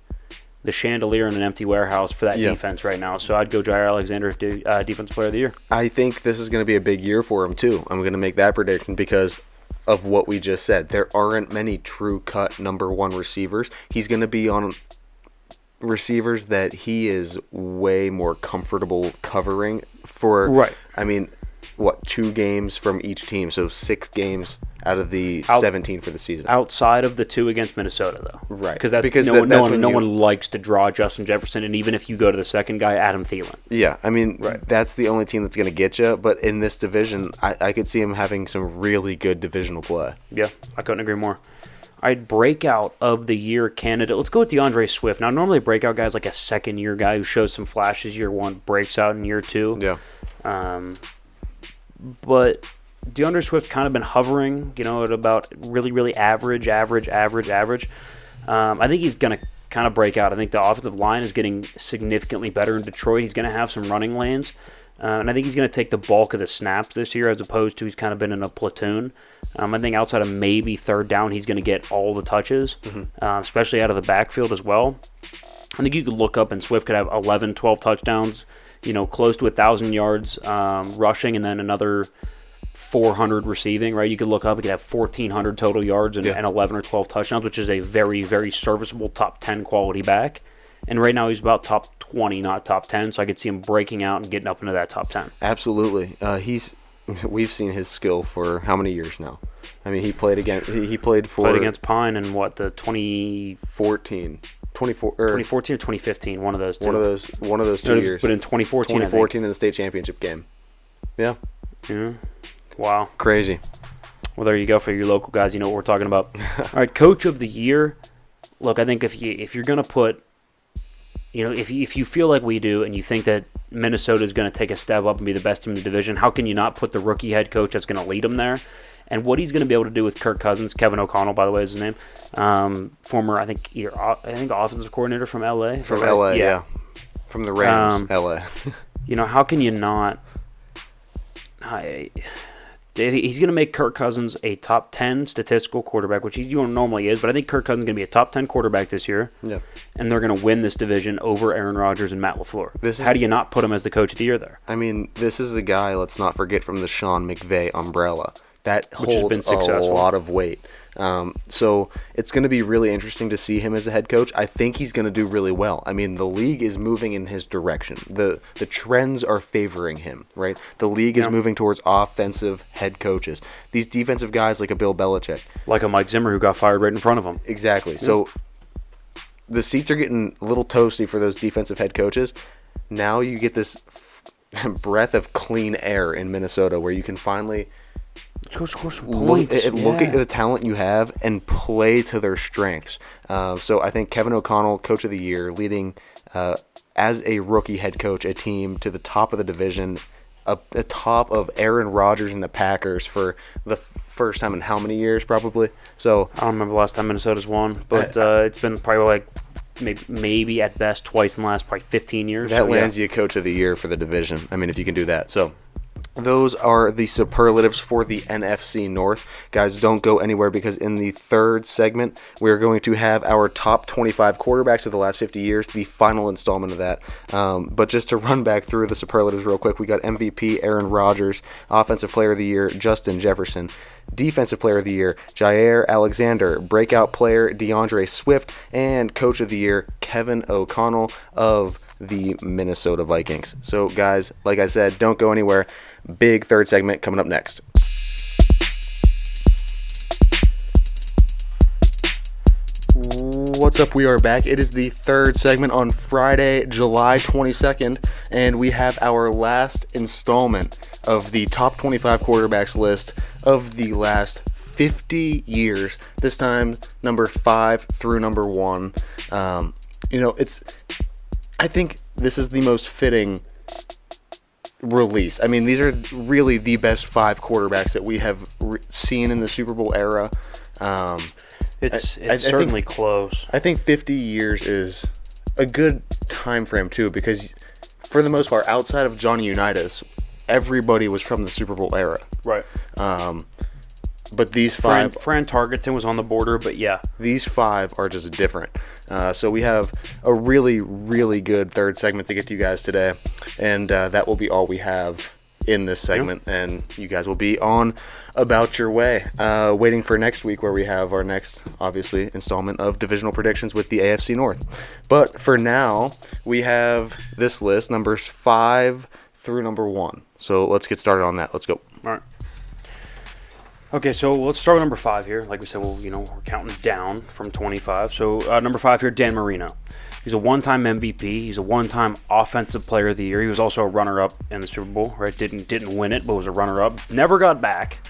chandelier in an empty warehouse for that defense right now. So I'd go Jair Alexander, Defensive Player of the Year. I think this is going to be a big year for him, too. I'm going to make that prediction because of what we just said. There aren't many true-cut number 1 receivers. He's going to be on receivers that he is way more comfortable covering for, right. I mean, 2 games from each team, so 6 games out of the 17 for the season. Outside of the 2 against Minnesota, though. Right. Because no one likes to draw Justin Jefferson, and even if you go to the second guy, Adam Thielen. Yeah, I mean, right. That's the only team that's going to get you, but in this division, I could see him having some really good divisional play. Yeah, I couldn't agree more. All right, breakout of the year candidate. Let's go with DeAndre Swift. Now, normally breakout guy is like a second-year guy who shows some flashes year 1, breaks out in year 2. Yeah. But DeAndre Swift's kind of been hovering, at about really, really average. I think he's going to kind of break out. I think the offensive line is getting significantly better in Detroit. He's going to have some running lanes. And I think he's going to take the bulk of the snaps this year as opposed to he's kind of been in a platoon. I think outside of maybe third down, he's going to get all the touches, especially out of the backfield as well. I think you could look up and Swift could have 11, 12 touchdowns, close to 1,000 yards rushing and then another 400 receiving, right? You could look up, he could have 1,400 total yards and 11 or 12 touchdowns, which is a very, very serviceable top 10 quality back. And right now he's about top 20, not top 10, so I could see him breaking out and getting up into that top 10. Absolutely. We've seen his skill for how many years now? I mean, he played against Pine in what, the 2014 or 2015, one of those two. One of those 2 years. But in 2014, in the state championship game. Yeah. Yeah. Wow. Crazy. Well, there you go for your local guys. You know what we're talking about. All right, Coach of the Year. Look, I think if you're going to put, if you feel like we do and you think that Minnesota is going to take a step up and be the best team in the division, how can you not put the rookie head coach that's going to lead them there? And what he's going to be able to do with Kirk Cousins, Kevin O'Connell, by the way, is his name. Former, I think offensive coordinator from LA. From LA, yeah. From the Rams, LA. How can you not? He's going to make Kirk Cousins a top 10 statistical quarterback, which he normally is, but I think Kirk Cousins is going to be a top 10 quarterback this year. Yeah. And they're going to win this division over Aaron Rodgers and Matt LaFleur. How do you not put him as the coach of the year there? I mean, this is a guy, let's not forget, from the Sean McVay umbrella. That holds a lot of weight. So it's going to be really interesting to see him as a head coach. I think he's going to do really well. I mean, the league is moving in his direction. The trends are favoring him, right? The league is moving towards offensive head coaches. These defensive guys like a Bill Belichick. Like a Mike Zimmer who got fired right in front of him. Exactly. Yeah. So the seats are getting a little toasty for those defensive head coaches. Now you get this breath of clean air in Minnesota where you can finally go score some points. Look at the talent you have and play to their strengths. So I think Kevin O'Connell, Coach of the Year, leading as a rookie head coach a team to the top of the division, the top of Aaron Rodgers and the Packers for the first time in how many years, probably? So I don't remember the last time Minnesota's won, but it's been probably like maybe at best twice in the last probably 15 years. That lands you Coach of the Year for the division. I mean, if you can do that. So those are the superlatives for the NFC North. Guys, don't go anywhere because in the third segment, we're going to have our top 25 quarterbacks of the last 50 years, the final installment of that. But just to run back through the superlatives real quick, we got MVP Aaron Rodgers, Offensive Player of the Year Justin Jefferson, Defensive Player of the Year Jair Alexander, Breakout Player DeAndre Swift, and Coach of the Year Kevin O'Connell of the Minnesota Vikings. So guys, like I said, don't go anywhere. Big third segment coming up next. What's up? We are back. It is the third segment on Friday, July 22nd, and we have our last installment of the top 25 quarterbacks list of the last 50 years. This time, number 5 through number 1. I think this is the most fitting release. I mean, these are really the best 5 quarterbacks that we have seen in the Super Bowl era. It's certainly close. I think 50 years is a good time frame too, because for the most part, outside of Johnny Unitas, everybody was from the Super Bowl era. Right. But these 5... Fran Tarkenton was on the border, but yeah. These 5 are just different. So we have a really, really good third segment to get to you guys today. And that will be all we have in this segment. Yeah. And you guys will be on About Your Way, waiting for next week where we have our next, obviously, installment of Divisional Predictions with the AFC North. But for now, we have this list, numbers 5 through number 1. So let's get started on that. Let's go. All right. Okay, so let's start with number 5 here. Like we said, we're counting down from 25. So number 5 here, Dan Marino. He's a one-time MVP. He's a one-time Offensive Player of the Year. He was also a runner-up in the Super Bowl, right? Didn't win it, but was a runner-up. Never got back.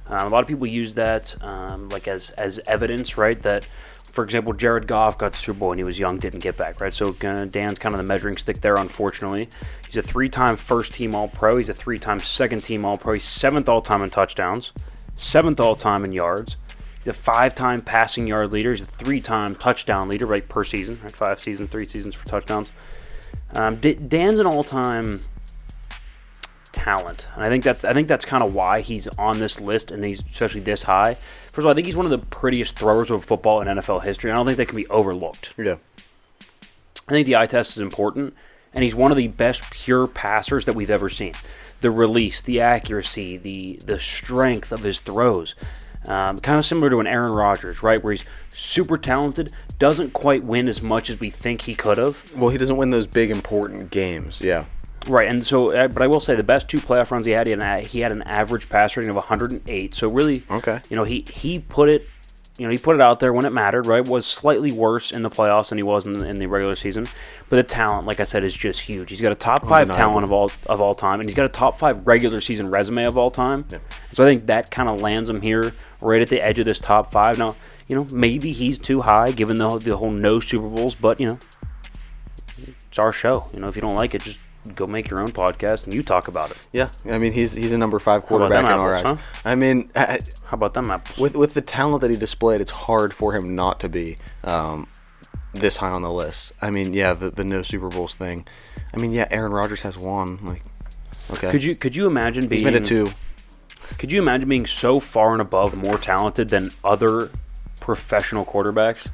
A lot of people use that as evidence, right? That, for example, Jared Goff got the Super Bowl when he was young, didn't get back, right? So Dan's kind of the measuring stick there, unfortunately. He's a 3-time first-team All-Pro. He's a 3-time second-team All-Pro. He's 7th all-time in touchdowns. 7th all-time in yards. He's a 5-time passing yard leader. He's a 3-time touchdown leader, right, per season. Right, 5 seasons, 3 seasons for touchdowns. Dan's an all-time talent, and I think that's kind of why he's on this list, and he's especially this high. First of all, I think he's one of the prettiest throwers of football in NFL history. I don't think that can be overlooked. Yeah. I think the eye test is important, and he's one of the best pure passers that we've ever seen. The release, the accuracy, the strength of his throws. Kind of similar to an Aaron Rodgers, right? Where he's super talented, doesn't quite win as much as we think he could have. Well, he doesn't win those big, important games, yeah. Right, and so, but I will say the best 2 playoff runs he had an average pass rating of 108. So really, okay. He put it, he put it out there when it mattered, right? Was slightly worse in the playoffs than he was in the regular season. But the talent, like I said, is just huge. He's got a top 5 talent of all time, and he's got a top 5 regular season resume of all time. Yeah. So I think that kind of lands him here, right at the edge of this top 5. Now, maybe he's too high given the whole no Super Bowls, but it's our show. If you don't like it, just go make your own podcast and you talk about it. Yeah, I mean he's a number 5 quarterback in our eyes. Huh? I mean, how about them apples? With the talent that he displayed, it's hard for him not to be this high on the list. I mean, yeah, the no Super Bowls thing. I mean, yeah, Aaron Rodgers has 1. Like, okay. Could you imagine being? He's been to 2. Could you imagine being so far and above more talented than other professional quarterbacks?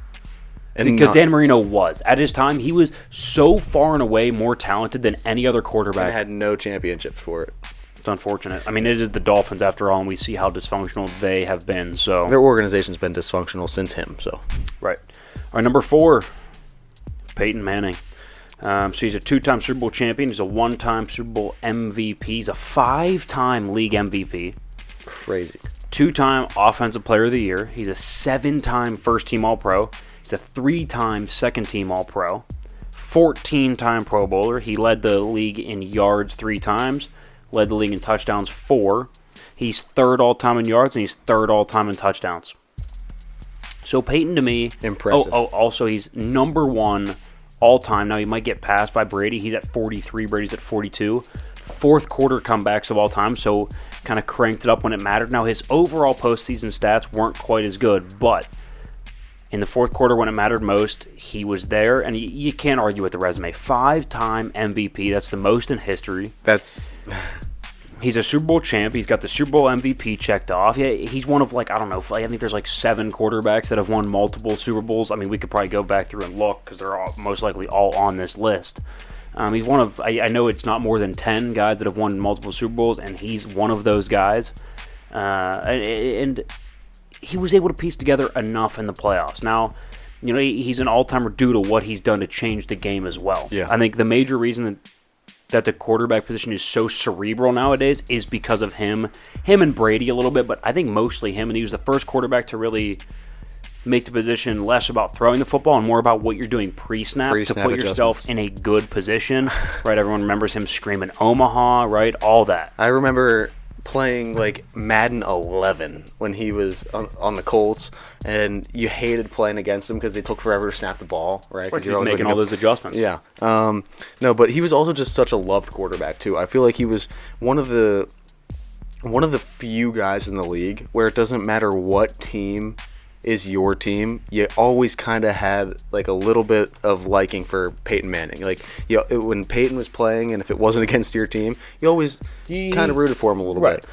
Because Dan Marino was. At his time, he was so far and away more talented than any other quarterback. And had no championships for it. It's unfortunate. I mean, it is the Dolphins after all, and we see how dysfunctional they have been. So their organization's been dysfunctional since him. So right. All right, number 4, Peyton Manning. So he's a 2-time Super Bowl champion. He's a 1-time Super Bowl MVP. He's a 5-time league MVP. Crazy. 2-time Offensive Player of the Year. He's a 7-time first-team All-Pro. He's a 3-time second-team All-Pro, 14-time Pro Bowler. He led the league in yards 3 times, led the league in touchdowns 4. He's 3rd all-time in yards, and he's 3rd all-time in touchdowns. So Peyton, to me... Impressive. Also, he's number 1 all-time. Now, he might get passed by Brady. He's at 43. Brady's at 42. 4th quarter comebacks of all time, so kind of cranked it up when it mattered. Now, his overall postseason stats weren't quite as good, but... in the 4th quarter, when it mattered most, he was there, and you can't argue with the resume. 5-time MVP, that's the most in history. He's a Super Bowl champ. He's got the Super Bowl MVP checked off. Yeah, he's one of, I think there's 7 quarterbacks that have won multiple Super Bowls. I mean, we could probably go back through and look because they're most likely all on this list. He's one of, I know it's not more than 10 guys that have won multiple Super Bowls, and he's one of those guys. And he was able to piece together enough in the playoffs. Now, he's an all-timer due to what he's done to change the game as well. Yeah. I think the major reason that the quarterback position is so cerebral nowadays is because of him and Brady a little bit, but I think mostly him. And he was the first quarterback to really make the position less about throwing the football and more about what you're doing pre-snap to put yourself in a good position. Right? Everyone remembers him screaming Omaha, right? All that. I remember playing like Madden 11 when he was on the Colts, and you hated playing against him because they took forever to snap the ball, right? Because he's making all those adjustments. Yeah. No, but he was also just such a loved quarterback too. I feel like he was one of the few guys in the league where it doesn't matter what team is your team, you always kind of had like a little bit of liking for Peyton Manning. Like, when Peyton was playing, and if it wasn't against your team, you always kind of rooted for him a little bit.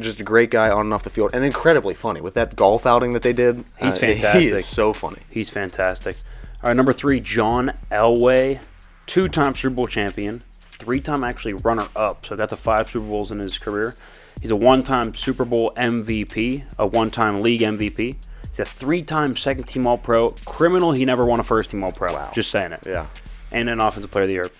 Just a great guy on and off the field, and incredibly funny with that golf outing that they did. He's fantastic. He is so funny. He's fantastic. All right, number 3, John Elway, 2-time Super Bowl champion, 3-time actually runner-up, so got to 5 Super Bowls in his career. He's a 1-time Super Bowl MVP, a 1-time league MVP. He's a 3-time second-team All-Pro. Criminal, he never won a first-team All-Pro. Wow. Just saying it. Yeah. And an Offensive Player of the Year.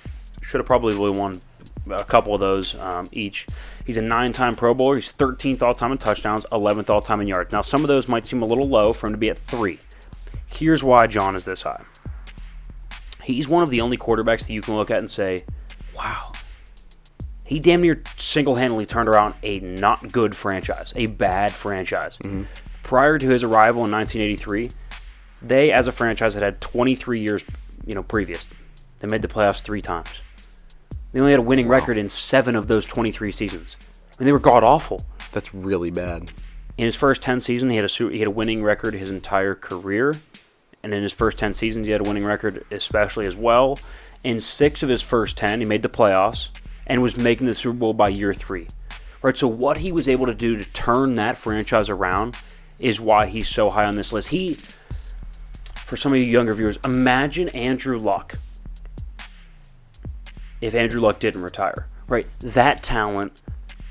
Should have probably won a couple of those each. He's a 9-time Pro Bowler. He's 13th all-time in touchdowns, 11th all-time in yards. Now, some of those might seem a little low for him to be at 3. Here's why John is this high. He's one of the only quarterbacks that you can look at and say, wow. He damn near single-handedly turned around a not good franchise, a bad franchise. Mm-hmm. Prior to his arrival in 1983, they, as a franchise, had 23 years, previous. They made the playoffs 3 times. They only had a winning record in 7 of those 23 seasons. I mean, they were god-awful. That's really bad. In his first 10 seasons, he had a winning record his entire career. And in his first 10 seasons, he had a winning record especially as well. In 6 of his first 10, he made the playoffs and was making the Super Bowl by year 3. Right, so what he was able to do to turn that franchise around is why he's so high on this list. For some of you younger viewers, imagine Andrew Luck if Andrew Luck didn't retire. Right, that talent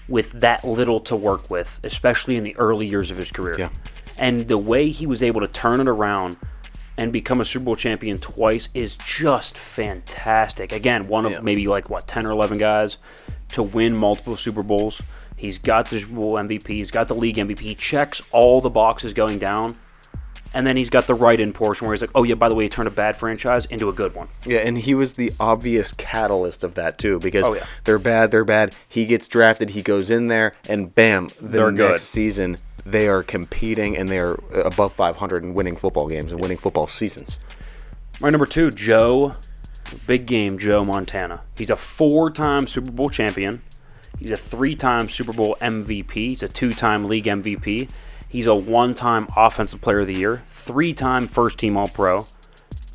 with that little to work with, especially in the early years of his career. Yeah. And the way he was able to turn it around and become a Super Bowl champion twice is just fantastic. Again, one of maybe 10 or 11 guys to win multiple Super Bowls. He's got the Super Bowl MVP. He's got the league MVP. He checks all the boxes going down. And then he's got the right-in portion where he's like, oh, yeah, by the way, he turned a bad franchise into a good one. Yeah, and he was the obvious catalyst of that, too, because they're bad. He gets drafted. He goes in there, and bam, the next season they are competing, and they are above 500 and winning football games and winning football seasons. Right, number 2, big game Joe Montana. He's a 4-time Super Bowl champion. He's a 3-time Super Bowl MVP. He's a 2-time league MVP. He's a 1-time Offensive Player of the Year, 3-time first-team All-Pro,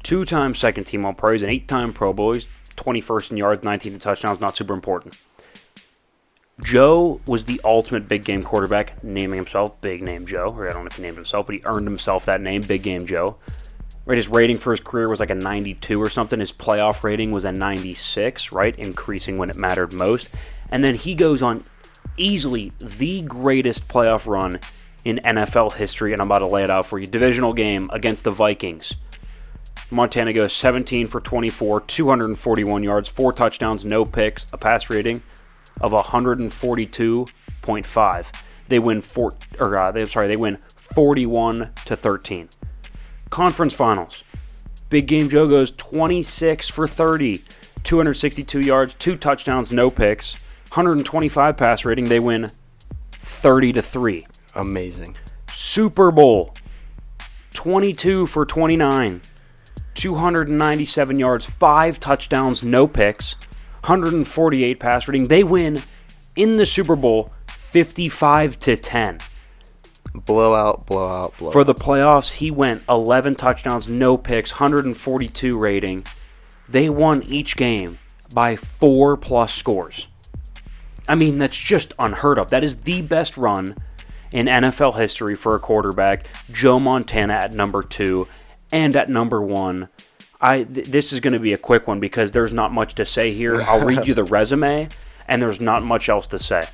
2-time second-team All-Pro. He's an 8-time Pro Bowl. He's 21st in yards, 19th in touchdowns, not super important. Joe was the ultimate big game quarterback, naming himself Big Name Joe. Or I don't know if he named himself, but he earned himself that name, Big Game Joe. Right, his rating for his career was like a 92 or something. His playoff rating was a 96, right, increasing when it mattered most. And then he goes on easily the greatest playoff run in NFL history, and I'm about to lay it out for you. Divisional game against the Vikings. Montana goes 17 for 24, 241 yards, 4 touchdowns, no picks, a pass rating of 142.5. They win 41-13. Conference Finals. Big Game Joe goes 26 for 30, 262 yards, 2 touchdowns, no picks, 125 pass rating. They win 30-3. Amazing. Super Bowl, 22 for 29, 297 yards, 5 touchdowns, no picks, 148 pass rating. They win in the Super Bowl 55-10. Blowout. For the playoffs, he went 11 touchdowns, no picks, 142 rating. They won each game by 4+ scores. I mean, that's just unheard of. That is the best run in NFL history for a quarterback. Joe Montana at number 2, and at number 1. This is going to be a quick one because there's not much to say here. I'll read you the resume, and there's not much else to say.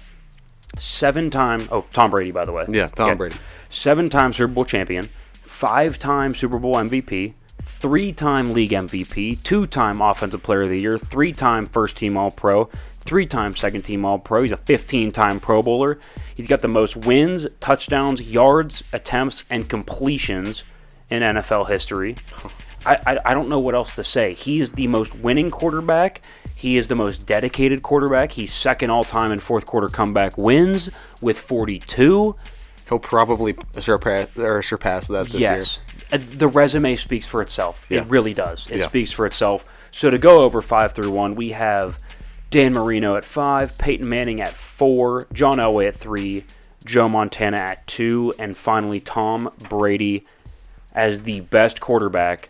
7-time, Tom Brady, by the way. Yeah, Tom Brady. 7-time Super Bowl champion, 5-time Super Bowl MVP, 3-time league MVP, 2-time Offensive Player of the Year, 3-time first-team All-Pro, 3-time second-team All-Pro. He's a 15-time Pro Bowler. He's got the most wins, touchdowns, yards, attempts, and completions in NFL history. I don't know what else to say. He is the most winning quarterback. He is the most dedicated quarterback. He's second all-time in fourth quarter comeback wins with 42. He'll probably surpass that this year. Yes. The resume speaks for itself. Yeah. It really does. It Yeah. speaks for itself. So to go over 5 through 1, we have Dan Marino at 5, Peyton Manning at 4, John Elway at 3, Joe Montana at 2, and finally Tom Brady as the best quarterback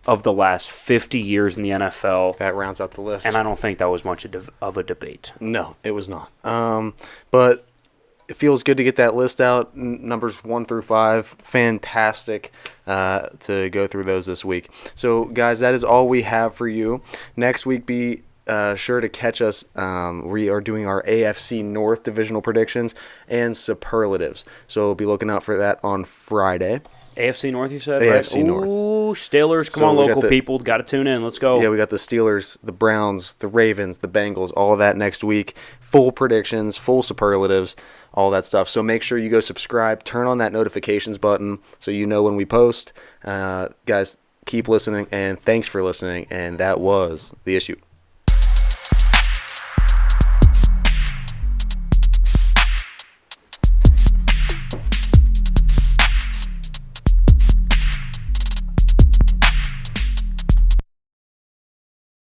of the last 50 years in the NFL. That rounds out the list. And I don't think that was much of a debate. No, it was not. But it feels good to get that list out. Numbers 1 through 5, fantastic to go through those this week. So, guys, that is all we have for you. Next week, be sure to catch us. We are doing our AFC North divisional predictions and superlatives. So, be looking out for that on Friday. AFC North, you said? AFC right? North. Ooh, Steelers. Come So on, we got local the- people. Got to tune in. Let's go. Yeah, we got the Steelers, the Browns, the Ravens, the Bengals, all of that next week. Full predictions, full superlatives, all that stuff. So make sure you go subscribe, turn on that notifications button so you know when we post. Guys, keep listening, and thanks for listening. And that was The Issue.